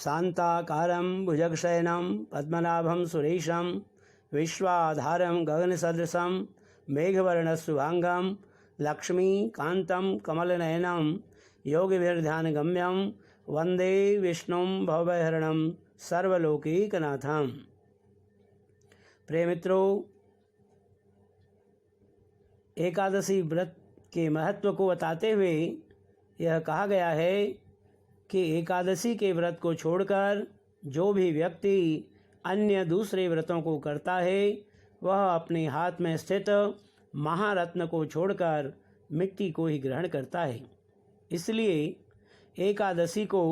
शांताकारं भुजगशयनं पद्मनाभं सुरेशं विश्वाधारं गगनसदृशं मेघवर्णशुभांगं लक्ष्मीकान्तं कमलनयनं योगिभिर्ध्यानगम्यं वंदे विष्णुं भवभयहरणं सर्वलोकैकनाथं। प्रिय मित्रों, एकादशी व्रत के महत्व को बताते हुए यह कहा गया है कि एकादशी के व्रत को छोड़कर जो भी व्यक्ति अन्य दूसरे व्रतों को करता है वह अपने हाथ में स्थित महारत्न को छोड़कर मिट्टी को ही ग्रहण करता है। इसलिए एकादशी को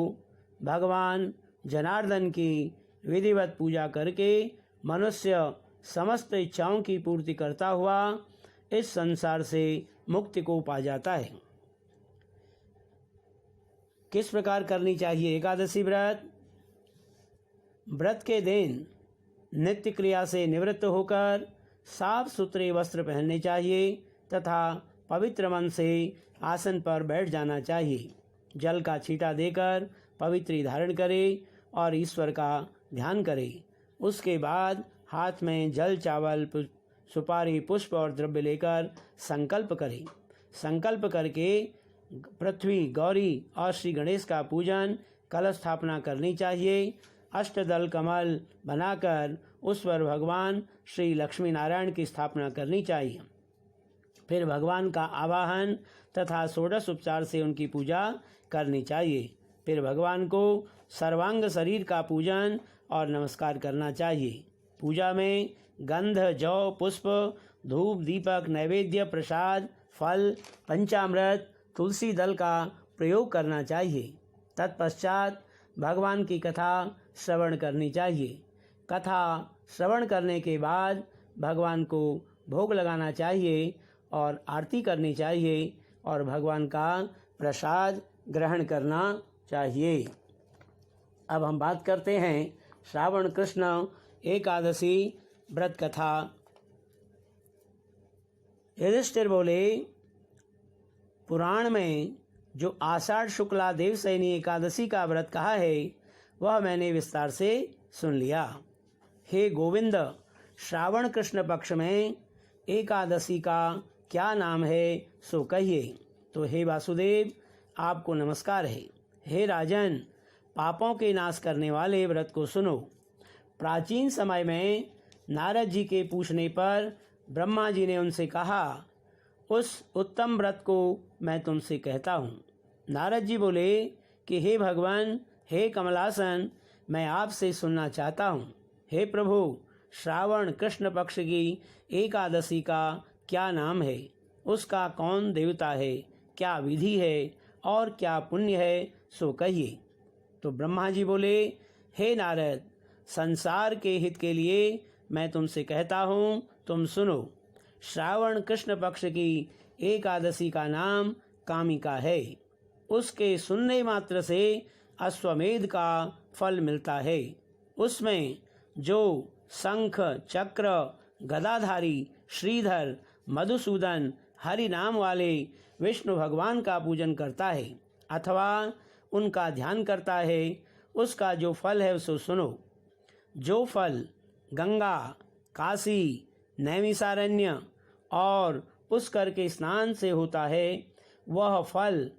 भगवान जनार्दन की विधिवत पूजा करके मनुष्य समस्त इच्छाओं की पूर्ति करता हुआ इस संसार से मुक्ति को पा जाता है। किस प्रकार करनी चाहिए एकादशी व्रत? व्रत के दिन नित्य क्रिया से निवृत्त होकर साफ सुथरे वस्त्र पहनने चाहिए तथा पवित्र मन से आसन पर बैठ जाना चाहिए। जल का छींटा देकर पवित्री धारण करे और ईश्वर का ध्यान करे। उसके बाद हाथ में जल, चावल, सुपारी, पुष्प और द्रव्य लेकर संकल्प करे। संकल्प करके पृथ्वी, गौरी और श्री गणेश का पूजन, कलश स्थापना करनी चाहिए। अष्टदल कमल बनाकर उस पर भगवान श्री लक्ष्मी नारायण की स्थापना करनी चाहिए। फिर भगवान का आवाहन तथा षोडश उपचार से उनकी पूजा करनी चाहिए। फिर भगवान को सर्वांग शरीर का पूजन और नमस्कार करना चाहिए। पूजा में गंध, जौ, पुष्प, धूप, दीपक, नैवेद्य, प्रसाद, फल, पंचामृत, तुलसी दल का प्रयोग करना चाहिए। तत्पश्चात भगवान की कथा श्रवण करनी चाहिए। कथा श्रवण करने के बाद भगवान को भोग लगाना चाहिए और आरती करनी चाहिए और भगवान का प्रसाद ग्रहण करना चाहिए। अब हम बात करते हैं श्रावण कृष्ण एकादशी व्रत कथा। युधिष्ठिर बोले, पुराण में जो आषाढ़ शुक्ला देवशयनी एकादशी का व्रत कहा है वह मैंने विस्तार से सुन लिया। हे गोविंद, श्रावण कृष्ण पक्ष में एकादशी का क्या नाम है सो कहिए। तो हे वासुदेव, आपको नमस्कार है। हे राजन, पापों के नाश करने वाले व्रत को सुनो। प्राचीन समय में नारद जी के पूछने पर ब्रह्मा जी ने उनसे कहा, उस उत्तम व्रत को मैं तुमसे कहता हूँ। नारद जी बोले कि हे भगवान, हे कमलासन, मैं आपसे सुनना चाहता हूँ। हे प्रभु, श्रावण कृष्ण पक्ष की एकादशी का क्या नाम है? उसका कौन देवता है? क्या विधि है और क्या पुण्य है सो कहिए। तो ब्रह्मा जी बोले, हे नारद, संसार के हित के लिए मैं तुमसे कहता हूँ, तुम सुनो। श्रावण कृष्ण पक्ष की एकादशी का नाम कामिका है। उसके सुनने मात्र से अश्वमेध का फल मिलता है। उसमें जो शंख, चक्र, गदाधारी, श्रीधर, मधुसूदन, हरि नाम वाले विष्णु भगवान का पूजन करता है अथवा उनका ध्यान करता है, उसका जो फल है सो सुनो। जो फल गंगा, काशी, नैमिषारण्य और पुष्कर के स्नान से होता है वह फल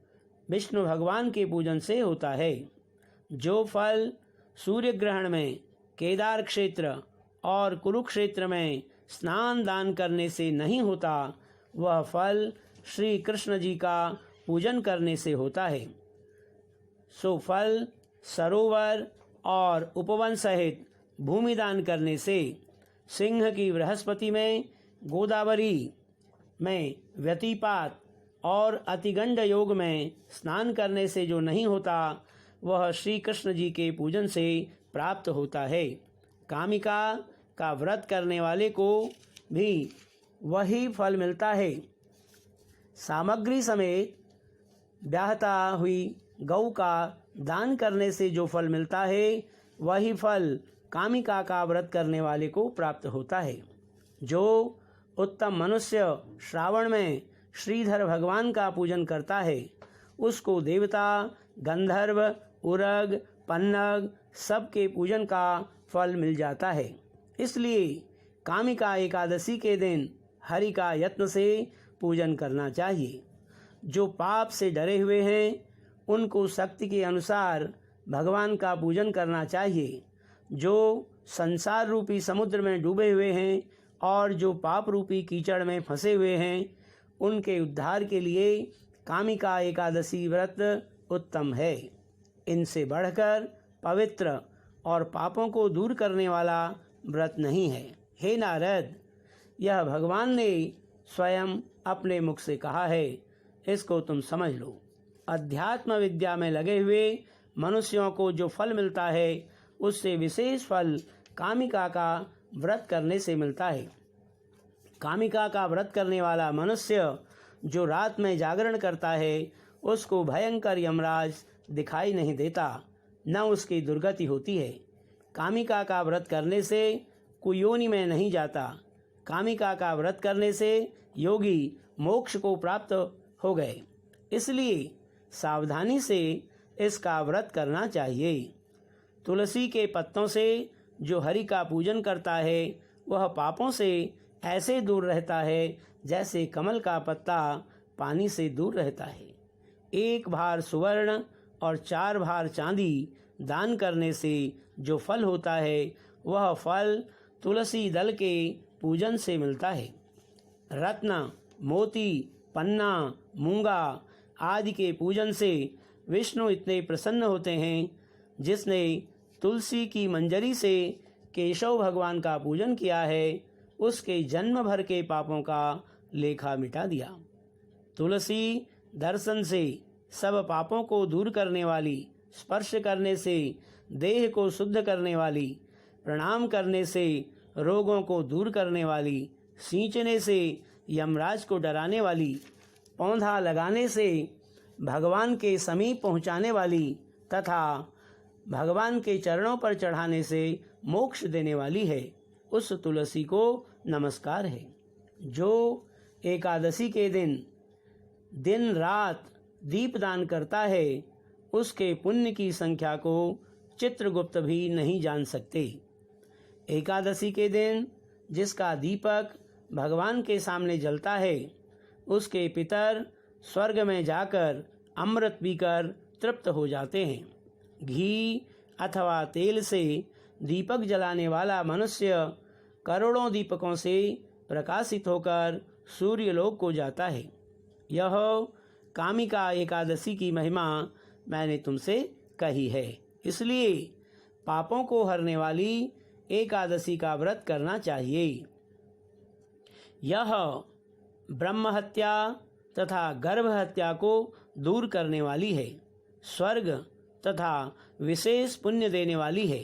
विष्णु भगवान के पूजन से होता है। जो फल सूर्य ग्रहण में, केदार क्षेत्र और कुरुक्षेत्र में स्नान दान करने से नहीं होता वह फल श्री कृष्ण जी का पूजन करने से होता है। सो फल सरोवर और उपवन सहित भूमि दान करने से, सिंह की बृहस्पति में, गोदावरी में व्यतिपात और अतिगंड योग में स्नान करने से जो नहीं होता वह श्री कृष्ण जी के पूजन से प्राप्त होता है। कामिका का व्रत करने वाले को भी वही फल मिलता है। सामग्री समेत ब्याहता हुई गौ का दान करने से जो फल मिलता है वही फल कामिका का व्रत करने वाले को प्राप्त होता है। जो उत्तम मनुष्य श्रावण में श्रीधर भगवान का पूजन करता है उसको देवता, गंधर्व, उरग, पन्नग, सबके पूजन का फल मिल जाता है। इसलिए कामिका एकादशी के दिन हरि का यत्न से पूजन करना चाहिए। जो पाप से डरे हुए हैं उनको शक्ति के अनुसार भगवान का पूजन करना चाहिए। जो संसार रूपी समुद्र में डूबे हुए हैं और जो पाप रूपी कीचड़ में फंसे हुए हैं उनके उद्धार के लिए कामिका एकादशी व्रत उत्तम है। इनसे बढ़कर पवित्र और पापों को दूर करने वाला व्रत नहीं है। हे नारद, यह भगवान ने स्वयं अपने मुख से कहा है, इसको तुम समझ लो। अध्यात्म विद्या में लगे हुए मनुष्यों को जो फल मिलता है उससे विशेष फल कामिका का व्रत करने से मिलता है। कामिका का व्रत करने वाला मनुष्य जो रात में जागरण करता है उसको भयंकर यमराज दिखाई नहीं देता, न उसकी दुर्गति होती है। कामिका का व्रत करने से कुयोनि में नहीं जाता। कामिका का व्रत करने से योगी मोक्ष को प्राप्त हो गए। इसलिए सावधानी से इसका व्रत करना चाहिए। तुलसी के पत्तों से जो हरि का पूजन करता है वह पापों से ऐसे दूर रहता है जैसे कमल का पत्ता पानी से दूर रहता है। 1 भार सुवर्ण और 4 भार चांदी दान करने से जो फल होता है वह फल तुलसी दल के पूजन से मिलता है। रत्न, मोती, पन्ना, मूंगा आदि के पूजन से विष्णु इतने प्रसन्न होते हैं। जिसने तुलसी की मंजरी से केशव भगवान का पूजन किया है उसके जन्म भर के पापों का लेखा मिटा दिया। तुलसी दर्शन से सब पापों को दूर करने वाली, स्पर्श करने से देह को शुद्ध करने वाली, प्रणाम करने से रोगों को दूर करने वाली, सींचने से यमराज को डराने वाली, पौधा लगाने से भगवान के समीप पहुंचाने वाली तथा भगवान के चरणों पर चढ़ाने से मोक्ष देने वाली है। उस तुलसी को नमस्कार है। जो एकादशी के दिन रात दीपदान करता है उसके पुण्य की संख्या को चित्रगुप्त भी नहीं जान सकते। एकादशी के दिन जिसका दीपक भगवान के सामने जलता है उसके पितर स्वर्ग में जाकर अमृत पीकर तृप्त हो जाते हैं। घी अथवा तेल से दीपक जलाने वाला मनुष्य करोड़ों दीपकों से प्रकाशित होकर सूर्यलोक को जाता है। यह कामिका एकादशी की महिमा मैंने तुमसे कही है। इसलिए पापों को हरने वाली एकादशी का व्रत करना चाहिए। यह ब्रह्म हत्या तथा गर्भ हत्या को दूर करने वाली है। स्वर्ग तथा विशेष पुण्य देने वाली है।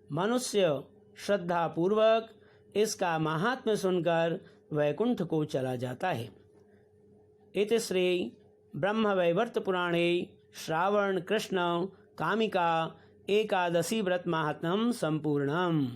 मनुष्य श्रद्धा पूर्वक इसका महात्म्य सुनकर वैकुंठ को चला जाता है। इति श्री ब्रह्मवैवर्त पुराणे श्रावण कृष्ण कामिका एकादशी व्रत महात्म्यम संपूर्णम।